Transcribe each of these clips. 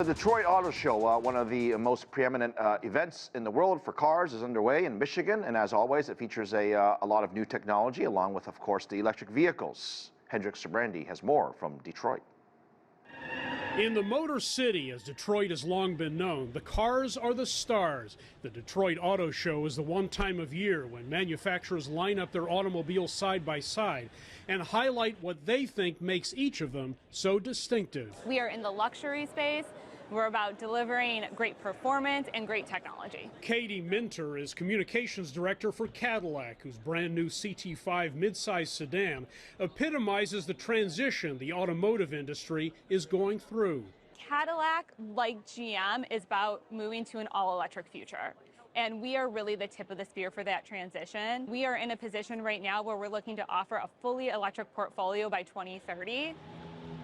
The Detroit Auto Show, one of the most preeminent events in the world for cars, is underway in Michigan, and as always, it features a lot of new technology, along with, of course, the electric vehicles. Hendrik Sabrandi has more from Detroit. In the Motor City, as Detroit has long been known, the cars are the stars. The Detroit Auto Show is the one time of year when manufacturers line up their automobiles side by side and highlight what they think makes each of them so distinctive. We are in the luxury space. We're about delivering great performance and great technology. Katie Minter is communications director for Cadillac, whose brand new CT5 midsize sedan epitomizes the transition the automotive industry is going through. Cadillac, like GM, is about moving to an all-electric future. And we are really the tip of the spear for that transition. We are in a position right now where we're looking to offer a fully electric portfolio by 2030.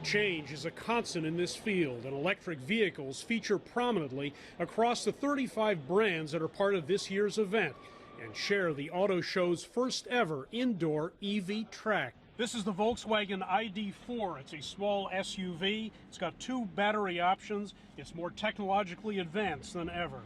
Change is a constant in this field, and electric vehicles feature prominently across the 35 brands that are part of this year's event and share the auto show's first ever indoor EV track. This is the Volkswagen ID.4. It's a small SUV. It's got 2 battery options. It's more technologically advanced than ever.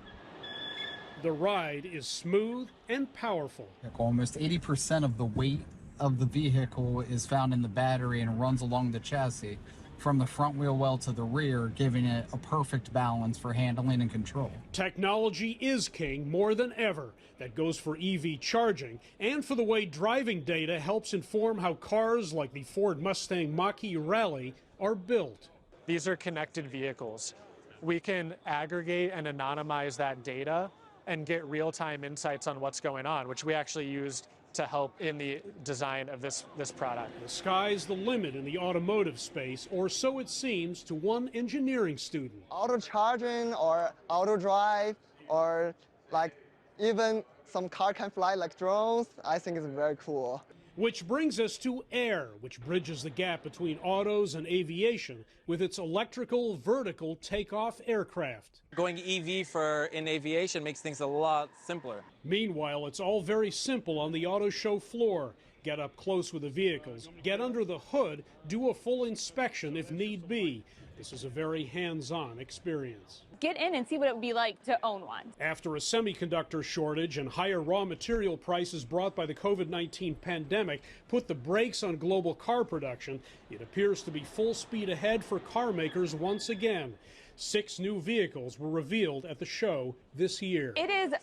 The ride is smooth and powerful. Almost 80% of the weight of the vehicle is found in the battery and runs along the chassis from the front wheel well to the rear, giving it a perfect balance for handling and control. Technology is king more than ever. That goes for EV charging and for the way driving data helps inform how cars like the Ford Mustang Mach-E Rally are built. These are connected vehicles. We can aggregate and anonymize that data and get real-time insights on what's going on, which we actually used to help in the design of this product. The sky's the limit in the automotive space, or so it seems to one engineering student. Auto charging or auto drive, or like even some car can fly like drones, I think is very cool. Which brings us to air, which bridges the gap between autos and aviation with its electrical vertical takeoff aircraft. Going EV in aviation makes things a lot simpler. Meanwhile, it's all very simple on the auto show floor. Get up close with the vehicles, get under the hood, do a full inspection if need be. This is a very hands-on experience. Get in and see what it would be like to own one. After a semiconductor shortage and higher raw material prices brought by the COVID-19 pandemic put the brakes on global car production, it appears to be full speed ahead for car makers once again. 6 new vehicles were revealed at the show this year. It is,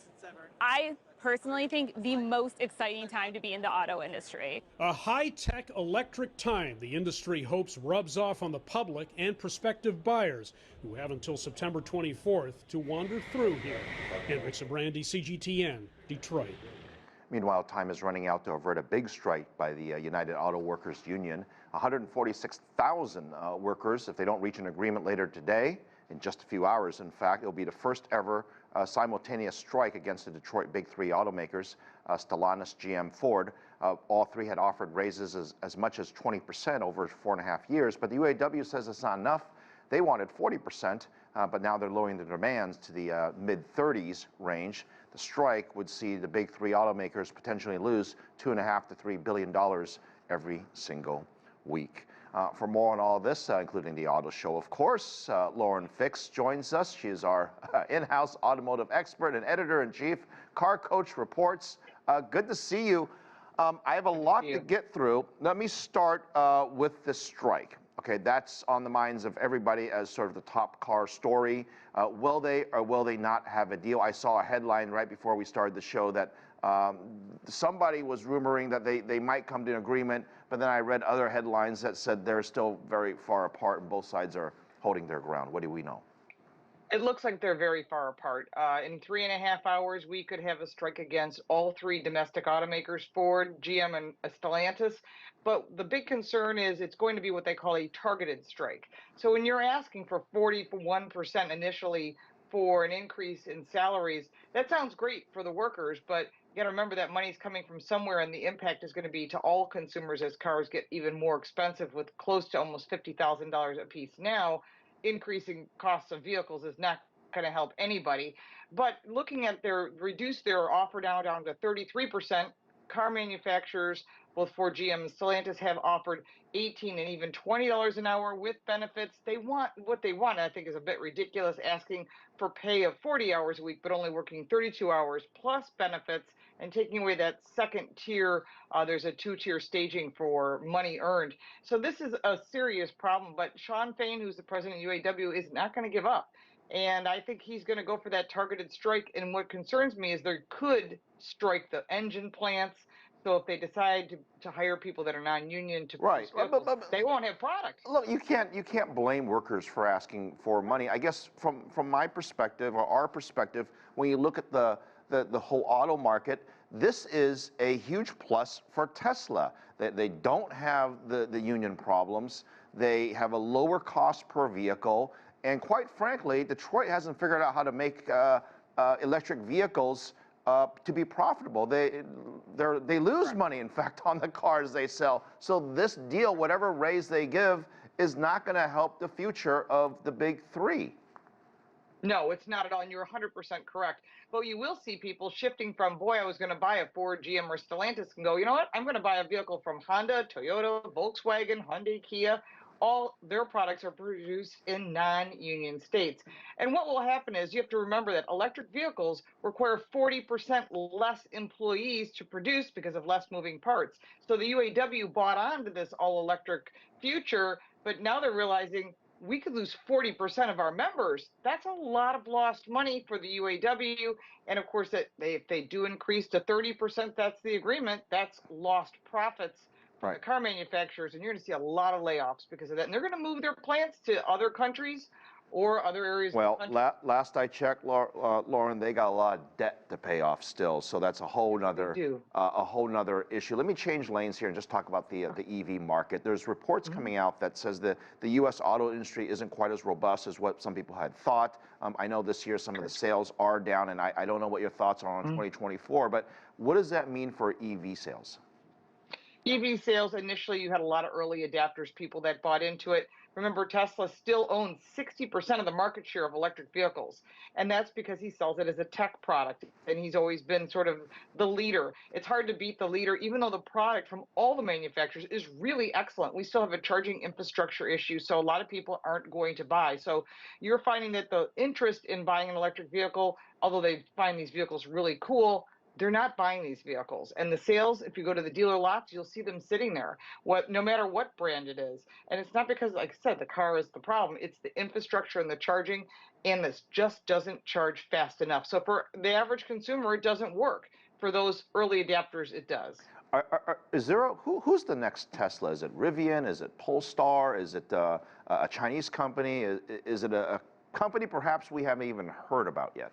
I personally think, the most exciting time to be in the auto industry. A high-tech electric time the industry hopes rubs off on the public and prospective buyers who have until September 24th to wander through here. Hendrik Sabrandi, CGTN, Detroit. Meanwhile, time is running out to avert a big strike by the United Auto Workers Union. 146,000 workers, if they don't reach an agreement later today, in just a few hours, in fact, it'll be the first ever simultaneous strike against the Detroit Big Three automakers, Stellantis, GM, Ford. All three had offered raises as much as 20% over 4.5 years, but the UAW says it's not enough. They wanted 40%, but now they're lowering their demands to the mid-30s range. The strike would see the Big Three automakers potentially lose $2.5 to $3 billion every single week. For more on all this, including the auto show, of course, Lauren Fix joins us. She is our in-house automotive expert and editor-in-chief. Car Coach reports. Good to see you. I have a lot to get through. Let me start with the strike. Okay, that's on the minds of everybody as sort of the top car story. Will they or will they not have a deal? I saw a headline right before we started the show that somebody was rumoring that they might come to an agreement, but then I read other headlines that said they're still very far apart and both sides are holding their ground. What do we know? It looks like they're very far apart. In 3.5 hours, we could have a strike against all 3 domestic automakers, Ford, GM, and Stellantis. But the big concern is it's going to be what they call a targeted strike. So when you're asking for 41% initially for an increase in salaries, that sounds great for the workers, but you got to remember that money's coming from somewhere, and the impact is going to be to all consumers as cars get even more expensive, with close to almost $50,000 a piece now. Increasing costs of vehicles is not going to help anybody. But looking at reduce their offer down to 33%, car manufacturers, both Ford, GM, and Stellantis, have offered $18 and even $20 an hour with benefits. They want what they want, I think, is a bit ridiculous, asking for pay of 40 hours a week, but only working 32 hours plus benefits and taking away that second tier. There's a two-tier staging for money earned. So this is a serious problem, but Sean Fain, who's the president of UAW, is not going to give up. And I think he's going to go for that targeted strike. And what concerns me is they could strike the engine plants. So if they decide to hire people that are non-union to produce vehicles, they won't have product. Look, you can't blame workers for asking for money. I guess from my perspective or our perspective, when you look at the whole auto market, this is a huge plus for Tesla. They don't have the union problems. They have a lower cost per vehicle. And quite frankly, Detroit hasn't figured out how to make electric vehicles to be profitable. They lose money, in fact, on the cars they sell. So this deal, whatever raise they give, is not going to help the future of the big three. No, it's not at all, and you're 100% correct. But you will see people shifting from, boy, I was going to buy a Ford, GM, or Stellantis, and go, you know what, I'm going to buy a vehicle from Honda, Toyota, Volkswagen, Hyundai, Kia. All their products are produced in non-union states. And what will happen is you have to remember that electric vehicles require 40% less employees to produce because of less moving parts. So the UAW bought onto this all-electric future, but now they're realizing we could lose 40% of our members. That's a lot of lost money for the UAW. And of course, if they do increase to 30%, that's the agreement, that's lost profits for the car manufacturers. And you're going to see a lot of layoffs because of that. And they're going to move their plants to other countries or other areas of the country. Last I checked, Lauren, they got a lot of debt to pay off still, so that's a whole nother issue. Let me change lanes here and just talk about the EV market. There's reports coming out that says that the U.S. auto industry isn't quite as robust as what some people had thought. I know this year some of the sales are down, and I don't know what your thoughts are on 2024, but what does that mean for EV sales? EV sales, initially you had a lot of early adapters, people that bought into it. Remember, Tesla still owns 60% of the market share of electric vehicles, and that's because he sells it as a tech product, and he's always been sort of the leader. It's hard to beat the leader, even though the product from all the manufacturers is really excellent. We still have a charging infrastructure issue, so a lot of people aren't going to buy. So you're finding that the interest in buying an electric vehicle, although they find these vehicles really cool, they're not buying these vehicles. And the sales, if you go to the dealer lots, you'll see them sitting there, no matter what brand it is. And it's not because, like I said, the car is the problem. It's the infrastructure and the charging, and this just doesn't charge fast enough. So for the average consumer, it doesn't work. For those early adapters, it does. Who's the next Tesla? Is it Rivian? Is it Polestar? Is it a Chinese company? Is it a company perhaps we haven't even heard about yet?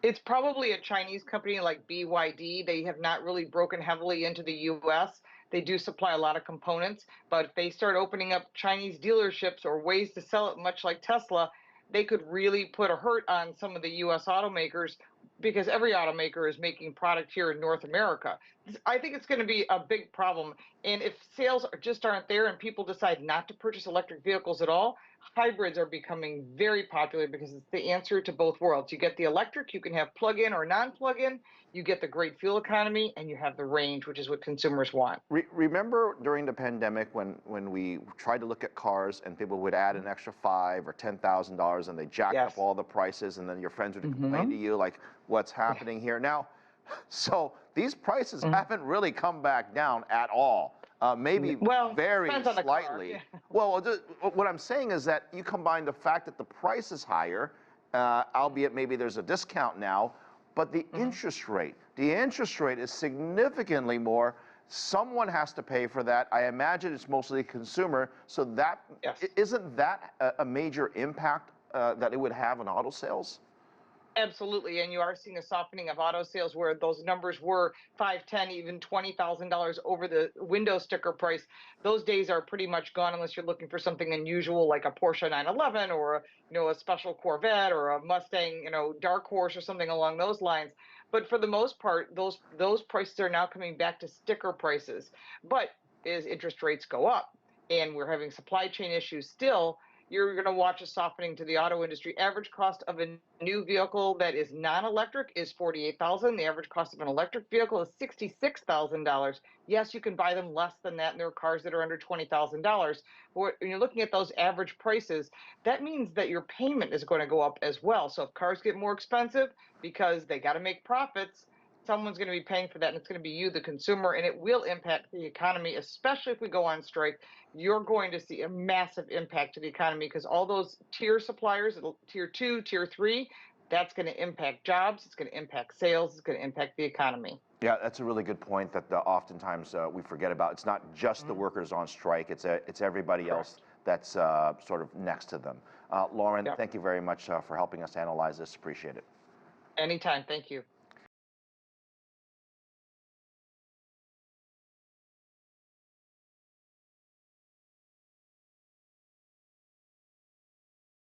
It's probably a Chinese company like BYD. They have not really broken heavily into the U.S. They do supply a lot of components, but if they start opening up Chinese dealerships or ways to sell it, much like Tesla, they could really put a hurt on some of the U.S. automakers, because every automaker is making product here in North America. I think it's going to be a big problem. And if sales just aren't there and people decide not to purchase electric vehicles at all, hybrids are becoming very popular because it's the answer to both worlds. You get the electric, you can have plug-in or non-plug-in, you get the great fuel economy, and you have the range, which is what consumers want. Remember during the pandemic when we tried to look at cars and people would add an extra $5,000 or $10,000 and they jacked up all the prices, and then your friends would complain to you like, what's happening here? Now, so these prices haven't really come back down at all. Maybe very slightly. Well, what I'm saying is that you combine the fact that the price is higher, albeit maybe there's a discount now, but the interest rate is significantly more. Someone has to pay for that. I imagine it's mostly consumer. So that isn't that a major impact that it would have on auto sales? Absolutely, and you are seeing a softening of auto sales where those numbers were $5,000, $10,000, even $20,000 over the window sticker price. Those days are pretty much gone unless you're looking for something unusual like a Porsche 911 or a special Corvette or a Mustang, Dark Horse or something along those lines. But for the most part, those prices are now coming back to sticker prices. But as interest rates go up and we're having supply chain issues still, you're going to watch a softening to the auto industry. Average cost of a new vehicle that is non-electric is $48,000. The average cost of an electric vehicle is $66,000. Yes, you can buy them less than that, and there are cars that are under $20,000. When you're looking at those average prices, that means that your payment is going to go up as well. So if cars get more expensive because they got to make profits, someone's going to be paying for that, and it's going to be you, the consumer, and it will impact the economy, especially if we go on strike. You're going to see a massive impact to the economy because all those tier suppliers, tier 2, tier 3, that's going to impact jobs, it's going to impact sales, it's going to impact the economy. Yeah, that's a really good point that oftentimes we forget about. It's not just the workers on strike, it's everybody else that's sort of next to them. Lauren, thank you very much for helping us analyze this. Appreciate it. Anytime. Thank you.